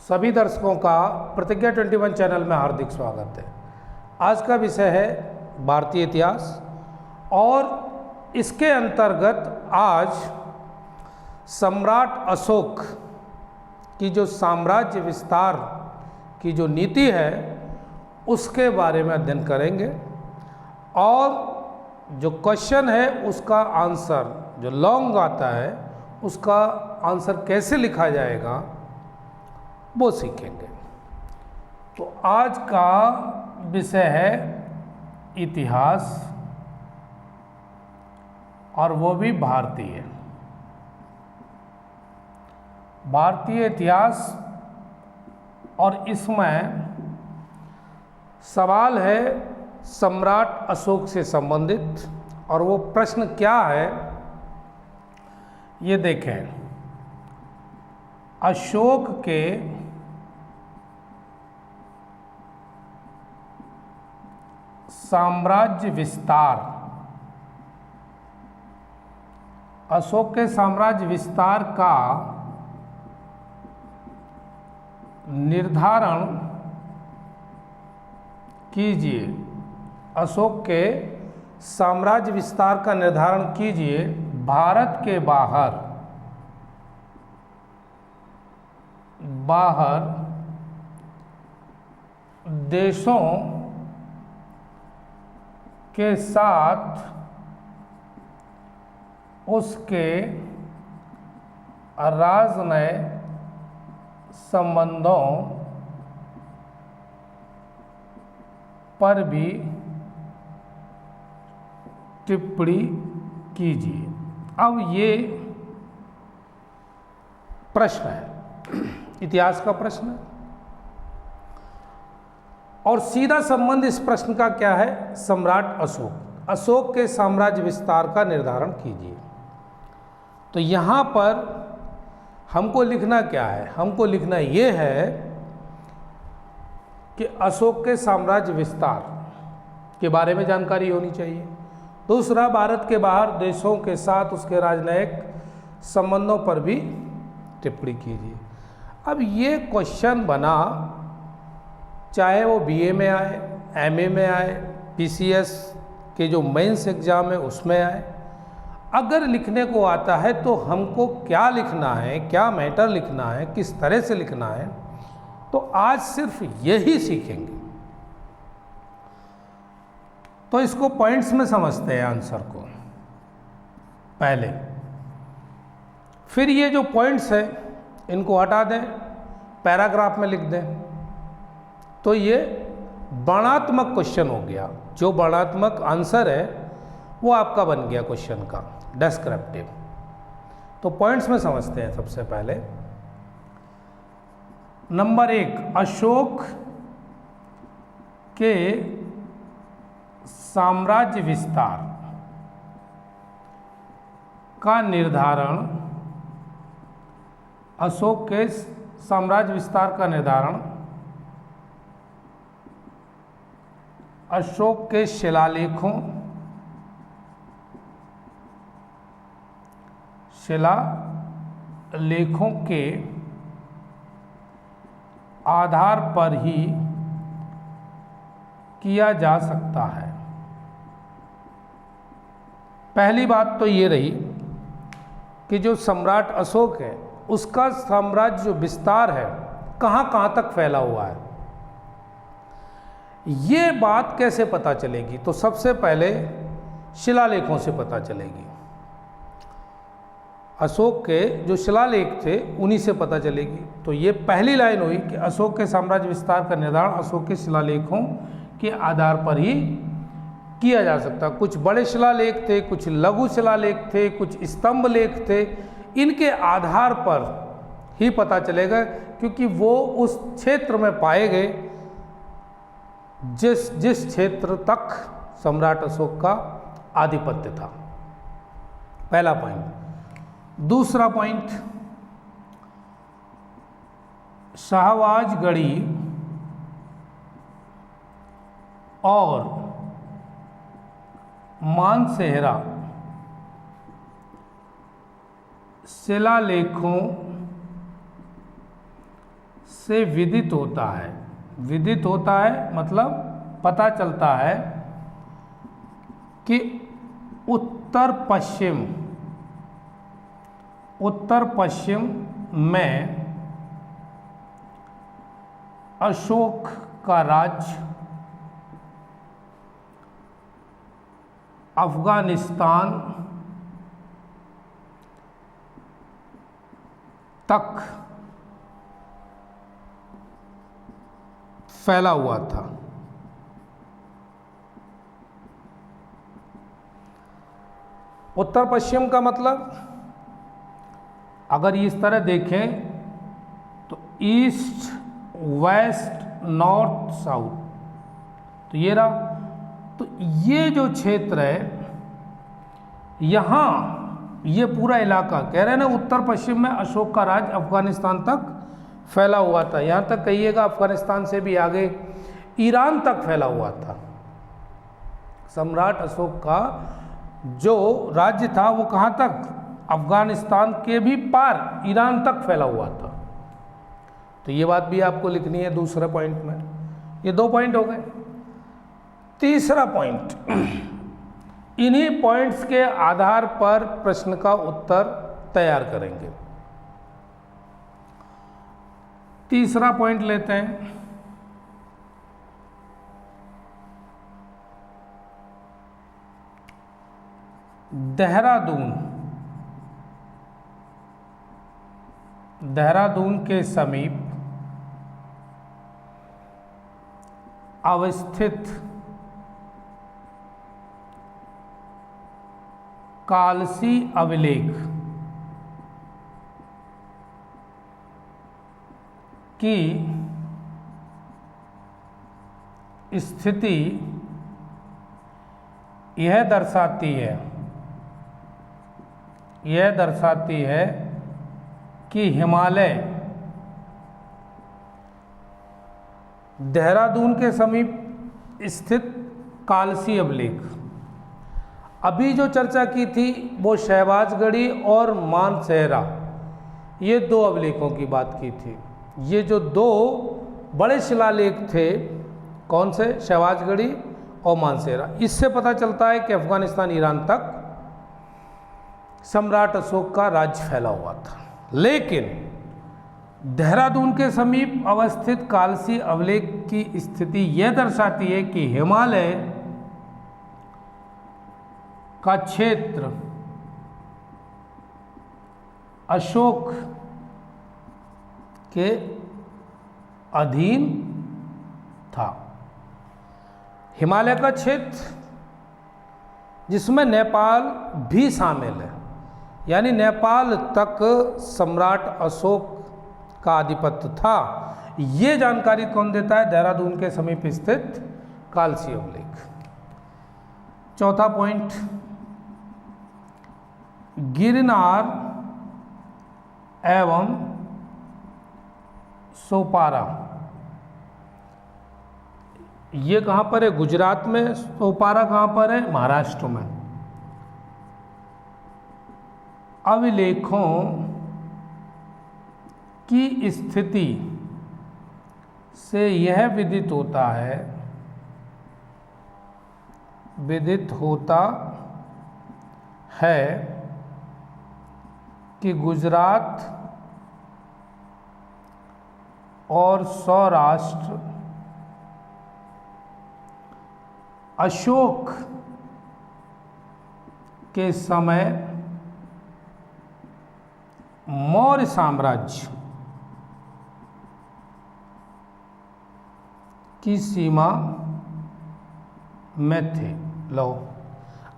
सभी दर्शकों का प्रतिज्ञा 21 चैनल में हार्दिक स्वागत है। आज का विषय है भारतीय इतिहास और इसके अंतर्गत आज सम्राट अशोक की जो साम्राज्य विस्तार की जो नीति है उसके बारे में अध्ययन करेंगे और जो क्वेश्चन है उसका आंसर जो लॉन्ग आता है उसका आंसर कैसे लिखा जाएगा वो सीखेंगे। तो आज का विषय है इतिहास और वो भी भारतीय इतिहास। और इसमें सवाल है सम्राट अशोक से संबंधित और वो प्रश्न क्या है ये देखें। अशोक के साम्राज्य विस्तार, अशोक के साम्राज्य विस्तार का निर्धारण कीजिए। अशोक के साम्राज्य विस्तार का निर्धारण कीजिए भारत के बाहर देशों के साथ उसके राजनयिक संबंधों पर भी टिप्पणी कीजिए। अब ये प्रश्न है, इतिहास का प्रश्न है और सीधा संबंध इस प्रश्न का क्या है, सम्राट अशोक, अशोक के साम्राज्य विस्तार का निर्धारण कीजिए। तो यहाँ पर हमको लिखना क्या है, हमको लिखना ये है कि अशोक के साम्राज्य विस्तार के बारे में जानकारी होनी चाहिए। दूसरा, भारत के बाहर देशों के साथ उसके राजनयिक संबंधों पर भी टिप्पणी कीजिए। अब ये क्वेश्चन बना चाहे वो बीए में आए, एमए में आए, पीसीएस के जो मेंस एग्जाम है उसमें आए, अगर लिखने को आता है तो हमको क्या लिखना है, क्या मैटर लिखना है, किस तरह से लिखना है, तो आज सिर्फ यही सीखेंगे। तो इसको पॉइंट्स में समझते हैं आंसर को पहले, फिर ये जो पॉइंट्स है इनको हटा दें, पैराग्राफ में लिख दें। तो ये वर्णात्मक क्वेश्चन हो गया, जो वर्णात्मक आंसर है वो आपका बन गया क्वेश्चन का डिस्क्रिप्टिव। तो पॉइंट्स में समझते हैं। सबसे पहले नंबर 1, अशोक के साम्राज्य विस्तार का निर्धारण, अशोक के साम्राज्य विस्तार का निर्धारण अशोक के शिलालेखों के आधार पर ही किया जा सकता है। पहली बात तो ये रही कि जो सम्राट अशोक है उसका साम्राज्य जो विस्तार है कहाँ कहाँ तक फैला हुआ है, ये बात कैसे पता चलेगी। तो सबसे पहले शिलालेखों से पता चलेगी। अशोक के जो शिलालेख थे उन्हीं से पता चलेगी। तो ये पहली लाइन हुई कि अशोक के साम्राज्य विस्तार का निर्धारण अशोक के शिलालेखों के आधार पर ही किया जा सकता। कुछ बड़े शिलालेख थे, कुछ लघु शिलालेख थे, कुछ स्तंभ लेख थे, इनके आधार पर ही पता चलेगा क्योंकि वो उस क्षेत्र में पाए गए जिस क्षेत्र तक सम्राट अशोक का आधिपत्य था। पहला पॉइंट। दूसरा पॉइंट, शाहबाजगढ़ी और मानसेहरा शिलालेखों से विदित होता है। विदित होता है मतलब पता चलता है कि उत्तर पश्चिम में अशोक का राज्य अफगानिस्तान तक फैला हुआ था। उत्तर पश्चिम का मतलब अगर इस तरह देखें तो ईस्ट वेस्ट नॉर्थ साउथ, तो ये रहा। तो ये जो क्षेत्र है यहाँ, ये पूरा इलाका कह रहे हैं ना, उत्तर पश्चिम में अशोक का राज अफगानिस्तान तक फैला हुआ था। यहाँ तक कहिएगा अफगानिस्तान से भी आगे ईरान तक फैला हुआ था। सम्राट अशोक का जो राज्य था वो कहाँ तक, अफगानिस्तान के भी पार ईरान तक फैला हुआ था। तो ये बात भी आपको लिखनी है दूसरे पॉइंट में। ये 2 पॉइंट हो गए। तीसरा पॉइंट, इन्हीं पॉइंट्स के आधार पर प्रश्न का उत्तर तैयार करेंगे। तीसरा पॉइंट लेते हैं, देहरादून के समीप अवस्थित कालसी अभिलेख की स्थिति यह दर्शाती है कि हिमालय देहरादून के समीप स्थित कालसी अभिलेख, अभी जो चर्चा की थी वो शहबाजगढ़ी और मानसेहरा, ये 2 अभिलेखों की बात की थी। ये जो 2 बड़े शिलालेख थे, कौन से, शहबाजगढ़ी और मानसेहरा, इससे पता चलता है कि अफगानिस्तान ईरान तक सम्राट अशोक का राज्य फैला हुआ था। लेकिन देहरादून के समीप अवस्थित कालसी अभिलेख की स्थिति यह दर्शाती है कि हिमालय का क्षेत्र अशोक के अधीन था। हिमालय का क्षेत्र जिसमें नेपाल भी शामिल है, यानी नेपाल तक सम्राट अशोक का आधिपत्य था। ये जानकारी कौन देता है, देहरादून के समीप स्थित कालसी अभिलेख। चौथा पॉइंट, गिरनार एवं सोपारा, ये कहाँ पर है, गुजरात में। सोपारा कहाँ पर है, महाराष्ट्र में। अभिलेखों की स्थिति से यह विदित होता है कि गुजरात और सौराष्ट्र अशोक के समय मौर्य साम्राज्य की सीमा में थे। लो,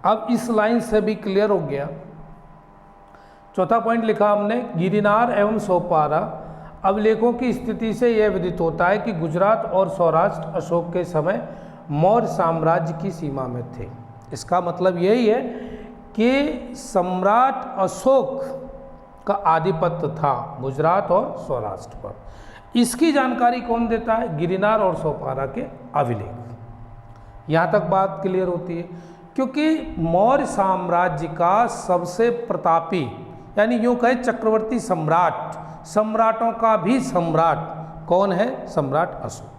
अब इस लाइन से भी क्लियर हो गया। चौथा पॉइंट लिखा हमने, गिरनार एवं सोपारा अभिलेखों की स्थिति से यह विदित होता है कि गुजरात और सौराष्ट्र अशोक के समय मौर्य साम्राज्य की सीमा में थे। इसका मतलब यही है कि सम्राट अशोक का आधिपत्य था गुजरात और सौराष्ट्र पर। इसकी जानकारी कौन देता है, गिरनार और सोपारा के अभिलेख। यहाँ तक बात क्लियर होती है, क्योंकि मौर्य साम्राज्य का सबसे प्रतापी, यानी यूँ कहे चक्रवर्ती सम्राट, सम्राटों का भी सम्राट कौन है? सम्राट अशोक।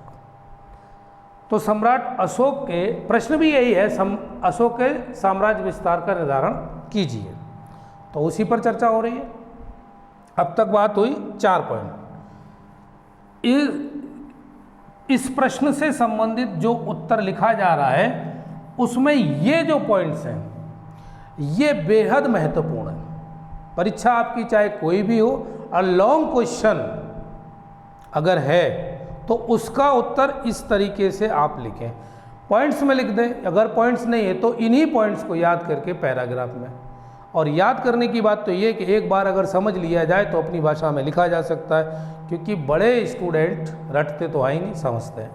तो सम्राट अशोक के प्रश्न भी यही है, अशोक के साम्राज्य विस्तार का निर्धारण कीजिए, तो उसी पर चर्चा हो रही है। अब तक बात हुई 4 पॉइंट। इस प्रश्न से संबंधित जो उत्तर लिखा जा रहा है उसमें ये जो पॉइंट्स हैं ये बेहद महत्वपूर्ण है। परीक्षा आपकी चाहे कोई भी हो और लॉन्ग क्वेश्चन अगर है तो उसका उत्तर इस तरीके से आप लिखें, पॉइंट्स में लिख दें। अगर पॉइंट्स नहीं है तो इन्हीं पॉइंट्स को याद करके पैराग्राफ में, और याद करने की बात तो ये कि एक बार अगर समझ लिया जाए तो अपनी भाषा में लिखा जा सकता है, क्योंकि बड़े स्टूडेंट रटते तो है ही नहीं, समझते हैं।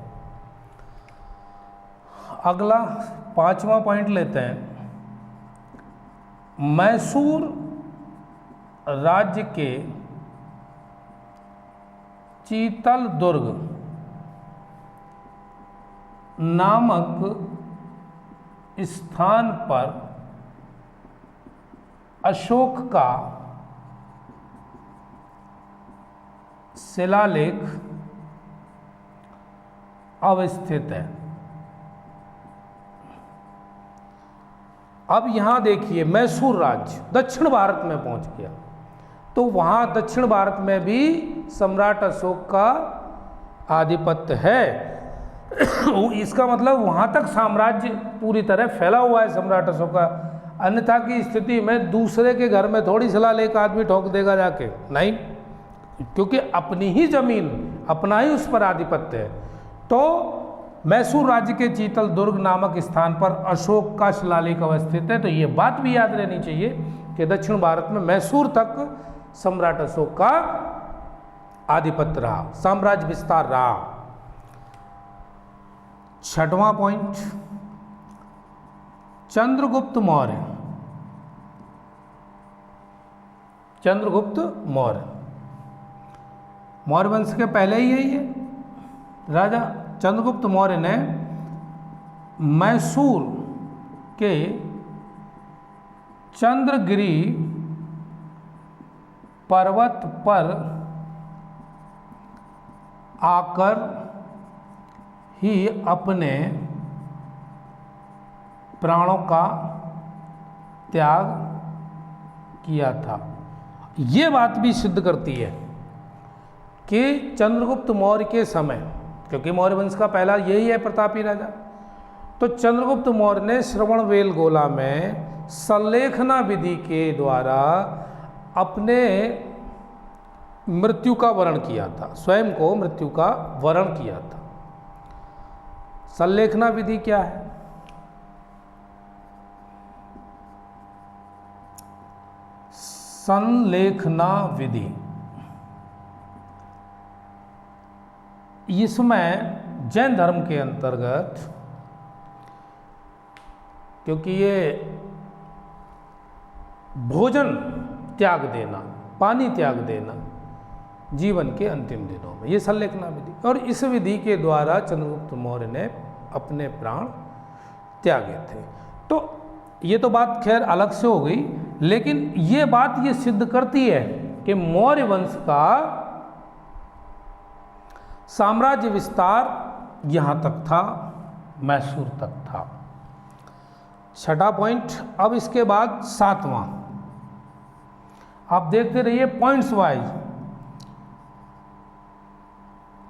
अगला 5वां पॉइंट लेते हैं। मैसूर राज्य के चीतल दुर्ग नामक स्थान पर अशोक का शिलालेख अवस्थित है। अब यहां देखिए, मैसूर राज्य दक्षिण भारत में पहुंच गया, तो वहां दक्षिण भारत में भी सम्राट अशोक का आधिपत्य है। इसका मतलब वहां तक साम्राज्य पूरी तरह फैला हुआ है सम्राट अशोक का। अन्यथा की स्थिति में दूसरे के घर में थोड़ी शिलालेख आदमी ठोक देगा जाके, नहीं, क्योंकि अपनी ही जमीन, अपना ही उस पर आधिपत्य है। तो मैसूर राज्य के चीतल दुर्ग नामक स्थान पर अशोक का शिलालेख अवस्थित है। तो ये बात भी याद रहनी चाहिए कि दक्षिण भारत में मैसूर तक सम्राट अशोक का आधिपत्य रहा, साम्राज्य विस्तार रहा। 6वां पॉइंट, चंद्रगुप्त मौर्य। चंद्रगुप्त मौर्य, मौर्य वंश के पहले ही यही है राजा। चंद्रगुप्त मौर्य ने मैसूर के चंद्रगिरी पर्वत पर आकर ही अपने प्राणों का त्याग किया था। ये बात भी सिद्ध करती है कि चंद्रगुप्त मौर्य के समय, क्योंकि मौर्य वंश का पहला यही है प्रतापी राजा, तो चंद्रगुप्त मौर्य ने श्रवणबेलगोला में संलेखना विधि के द्वारा अपने मृत्यु का वरण किया था, स्वयं को मृत्यु का वरण किया था। संलेखना विधि क्या है? संलेखना विधि, इसमें जैन धर्म के अंतर्गत, क्योंकि ये भोजन त्याग देना, पानी त्याग देना जीवन के अंतिम दिनों में, ये संलेखना विधि, और इस विधि के द्वारा चंद्रगुप्त मौर्य ने अपने प्राण त्यागे थे। तो ये तो बात खैर अलग से हो गई, लेकिन ये बात ये सिद्ध करती है कि मौर्य वंश का साम्राज्य विस्तार यहां तक था, मैसूर तक था। 6वां पॉइंट। अब इसके बाद 7वां, आप देखते रहिए पॉइंट्स वाइज।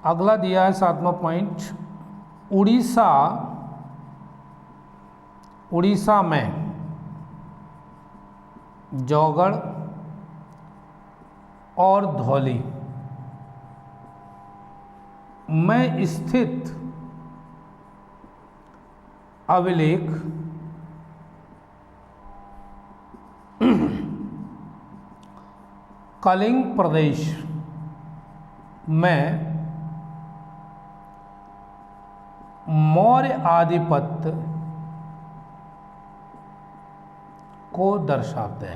अगला दिया है 7वां पॉइंट, उड़ीसा में जौगढ़ और धौली में स्थित अभिलेख कलिंग प्रदेश में मौर्य आधिपत्य को दर्शाते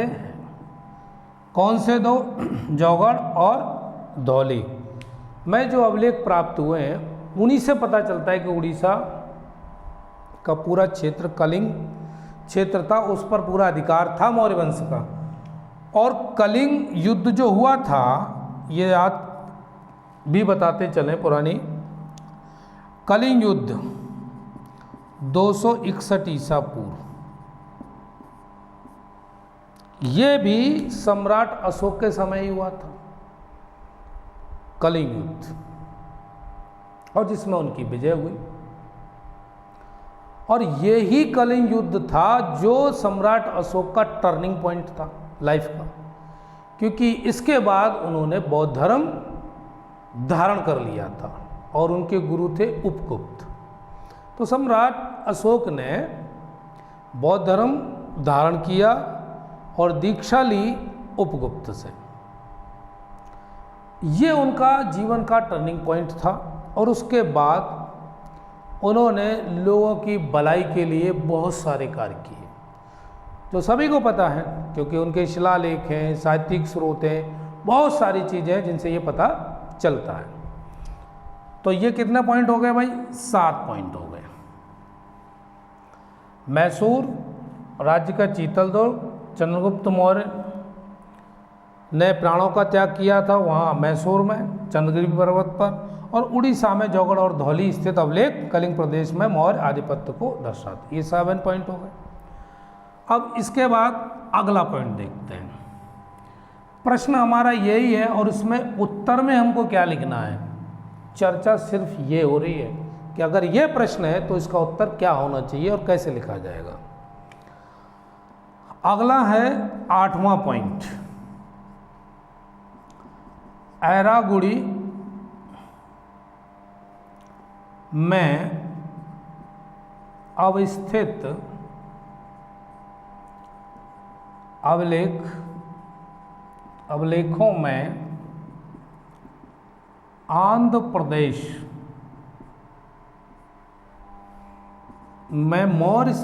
हैं। कौन से दो? जौगढ़ और धौली में जो अभिलेख प्राप्त हुए हैं उन्हीं से पता चलता है कि उड़ीसा का पूरा क्षेत्र कलिंग क्षेत्र था, उस पर पूरा अधिकार था मौर्य वंश का। और कलिंग युद्ध जो हुआ था, ये याद भी बताते चलें पुरानी, कलिंग युद्ध 261 ईसा पूर्व, ये भी सम्राट अशोक के समय ही हुआ था कलिंग युद्ध, और जिसमें उनकी विजय हुई। और ये ही कलिंग युद्ध था जो सम्राट अशोक का टर्निंग पॉइंट था लाइफ का, क्योंकि इसके बाद उन्होंने बौद्ध धर्म धारण कर लिया था और उनके गुरु थे उपगुप्त। तो सम्राट अशोक ने बौद्ध धर्म धारण किया और दीक्षा ली उपगुप्त से। ये उनका जीवन का टर्निंग पॉइंट था। और उसके बाद उन्होंने लोगों की भलाई के लिए बहुत सारे कार्य किए, जो सभी को पता है, क्योंकि उनके शिलालेख हैं, साहित्यिक स्रोत हैं, बहुत सारी चीज़ें हैं जिनसे ये पता चलता है। तो ये कितने पॉइंट हो गए भाई? 7 पॉइंट हो गए। मैसूर राज्य का चीतल दुर्ग, चंद्रगुप्त मौर्य ने प्राणों का त्याग किया था वहाँ मैसूर में चंद्रगिरी पर्वत पर, और उड़ीसा में जौगड़ और धौली स्थित अवलेख कलिंग प्रदेश में मौर्य आधिपत्य को दर्शाते। ये 7 पॉइंट हो गए। अब इसके बाद अगला पॉइंट देखते हैं। प्रश्न हमारा यही है और इसमें उत्तर में हमको क्या लिखना है। चर्चा सिर्फ ये हो रही है कि अगर ये प्रश्न है तो इसका उत्तर क्या होना चाहिए और कैसे लिखा जाएगा। अगला है 8वां पॉइंट, ऐरागुड़ी में अवस्थित अवलेखों में आंध्र प्रदेश में मौर्य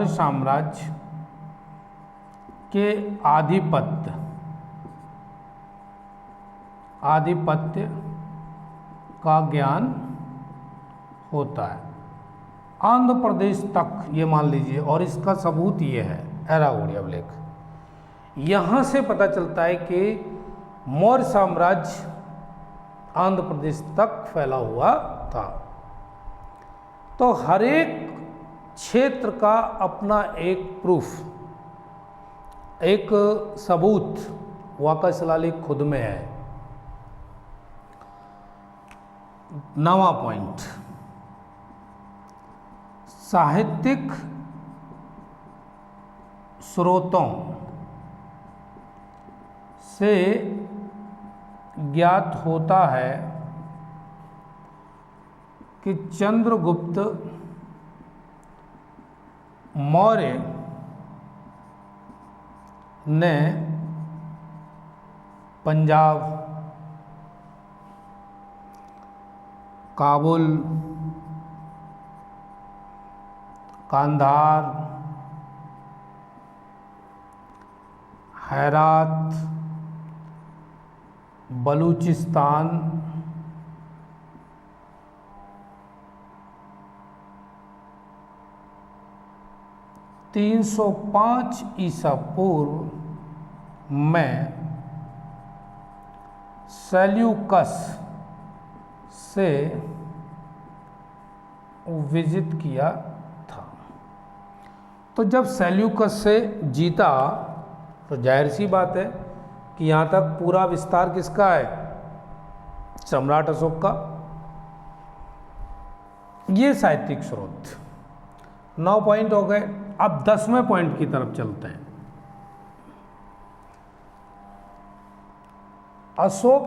साम्राज्य के आधिपत्य का ज्ञान होता है। आंध्र प्रदेश तक ये मान लीजिए, और इसका सबूत ये है ऐरागुड़ी अवलेख। यहाँ से पता चलता है कि मौर्य साम्राज्य आंध्र प्रदेश तक फैला हुआ था। तो हर एक क्षेत्र का अपना एक प्रूफ, एक सबूत वहाँ का शिलालेख खुद में है। 9वां पॉइंट, साहित्यिक स्रोतों से ज्ञात होता है कि चंद्रगुप्त मौर्य ने पंजाब, काबुल, कांधार, हेरात, बलूचिस्तान, (305 ईसा पूर्व) में सेल्यूकस से विजिट किया था। तो जब सेल्यूकस से जीता तो जाहिर सी बात है कि यहाँ तक पूरा विस्तार किसका है? सम्राट अशोक का। ये साहित्यिक स्रोत। 9 पॉइंट हो गए। अब 10वें पॉइंट की तरफ चलते हैं। अशोक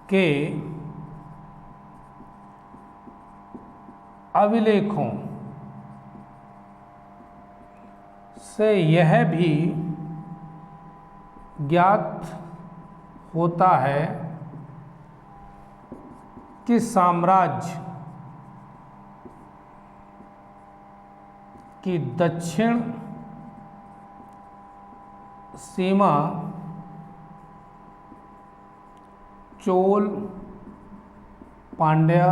के अभिलेखों से यह भी ज्ञात होता है कि साम्राज्य की दक्षिण सीमा चोल, पांड्या,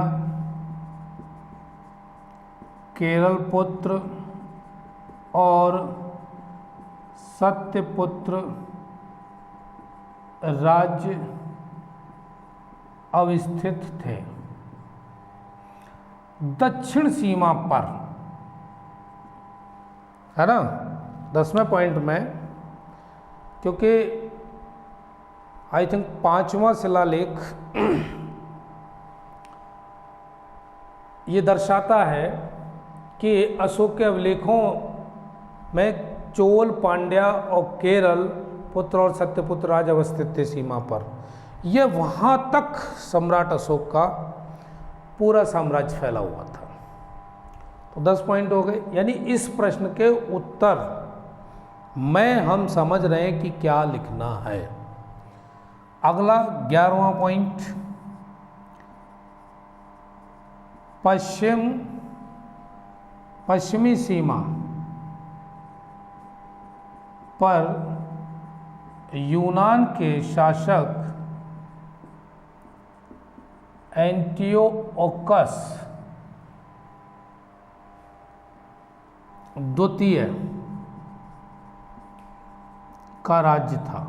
केरल पुत्र, और सत्यपुत्र राज्य अवस्थित थे। दक्षिण सीमा पर, है ना, 10वें पॉइंट में, क्योंकि आई थिंक 5वां शिलालेख ये दर्शाता है कि अशोक के अभिलेखों में चोल, पांड्या और केरल पुत्र और सत्यपुत्र राज अवस्थित थे सीमा पर। यह वहाँ तक सम्राट अशोक का पूरा साम्राज्य फैला हुआ था। तो 10 पॉइंट हो गए, यानी इस प्रश्न के उत्तर में हम समझ रहे हैं कि क्या लिखना है। अगला 11वां पॉइंट, पश्चिमी सीमा पर यूनान के शासक एंटियोकस द्वितीय का राज्य था।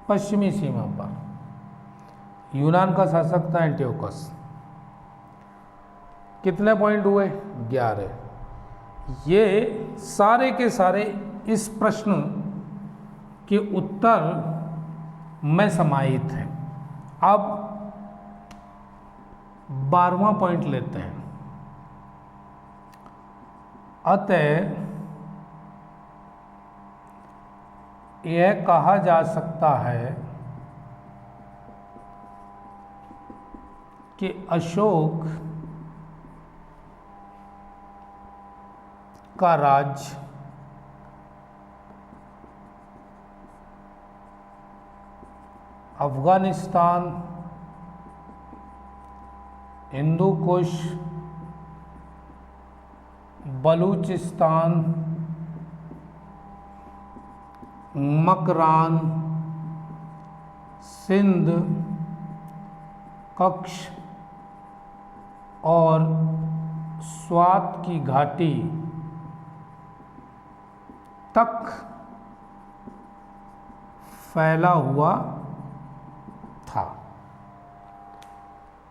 पश्चिमी सीमा पर यूनान का शासक था एंटियोकस। कितने पॉइंट हुए? 11। ये सारे के सारे इस प्रश्न के उत्तर में समाहित हैं। अब 12वां पॉइंट लेते हैं। अतः यह कहा जा सकता है कि अशोक का राज्य अफगानिस्तान, हिंदू कुश, बलूचिस्तान, मकरान, सिंध, कक्ष और स्वात की घाटी तक फैला हुआ था।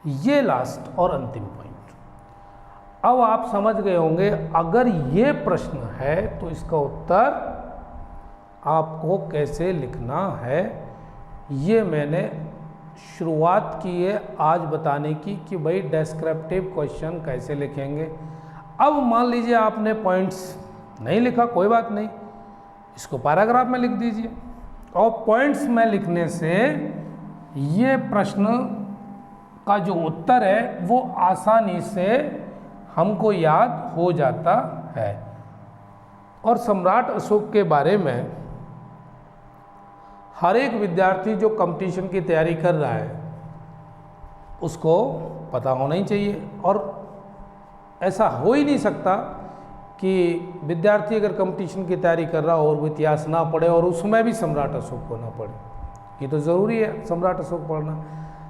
ये लास्ट और अंतिम पॉइंट। अब आप समझ गए होंगे, अगर ये प्रश्न है तो इसका उत्तर आपको कैसे लिखना है। ये मैंने शुरुआत की है आज बताने की कि भाई डेस्क्रिप्टिव क्वेश्चन कैसे लिखेंगे। अब मान लीजिए आपने पॉइंट्स नहीं लिखा, कोई बात नहीं, इसको पैराग्राफ में लिख दीजिए। और पॉइंट्स में लिखने से ये प्रश्न का जो उत्तर है वो आसानी से हमको याद हो जाता है। और सम्राट अशोक के बारे में हर एक विद्यार्थी जो कंपटीशन की तैयारी कर रहा है उसको पता होना ही चाहिए। और ऐसा हो ही नहीं सकता कि विद्यार्थी अगर कंपटीशन की तैयारी कर रहा हो और वो इतिहास ना पढ़े और उसमें भी सम्राट अशोक को ना पढ़े। ये तो ज़रूरी है सम्राट अशोक पढ़ना।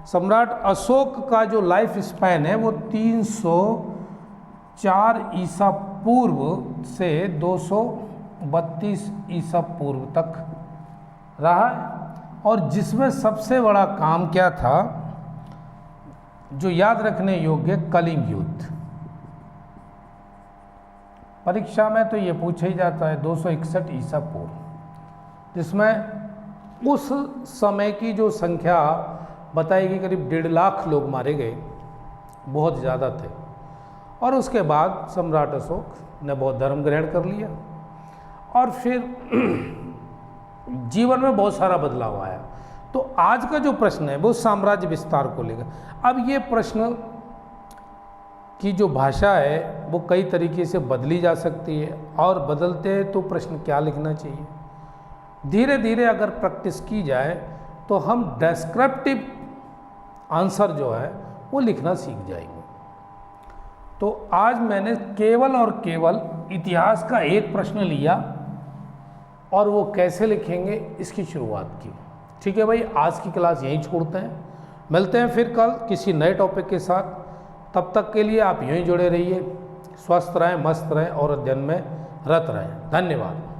सम्राट अशोक का जो लाइफ स्पैन है वो 304 ईसा पूर्व से 232 ईसा पूर्व तक रहा है। और जिसमें सबसे बड़ा काम क्या था जो याद रखने योग्य, कलिंग युद्ध। परीक्षा में तो ये पूछा ही जाता है 261 ईसा पूर्व, जिसमें उस समय की जो संख्या बताई गई करीब 1.5 लाख लोग मारे गए, बहुत ज़्यादा थे। और उसके बाद सम्राट अशोक ने बौद्ध धर्म ग्रहण कर लिया और फिर जीवन में बहुत सारा बदलाव आया। तो आज का जो प्रश्न है वो साम्राज्य विस्तार को लेकर। अब ये प्रश्न की जो भाषा है वो कई तरीके से बदली जा सकती है, और बदलते हैं तो प्रश्न क्या लिखना चाहिए। धीरे धीरे अगर प्रैक्टिस की जाए तो हम डेस्क्रिप्टिव आंसर जो है वो लिखना सीख जाएंगे। तो आज मैंने केवल और केवल इतिहास का एक प्रश्न लिया और वो कैसे लिखेंगे इसकी शुरुआत की। ठीक है भाई, आज की क्लास यहीं छोड़ते हैं, मिलते हैं फिर कल किसी नए टॉपिक के साथ। तब तक के लिए आप यूं ही जुड़े रहिए। स्वस्थ रहें, मस्त रहें और अध्ययन में रत रहें। धन्यवाद।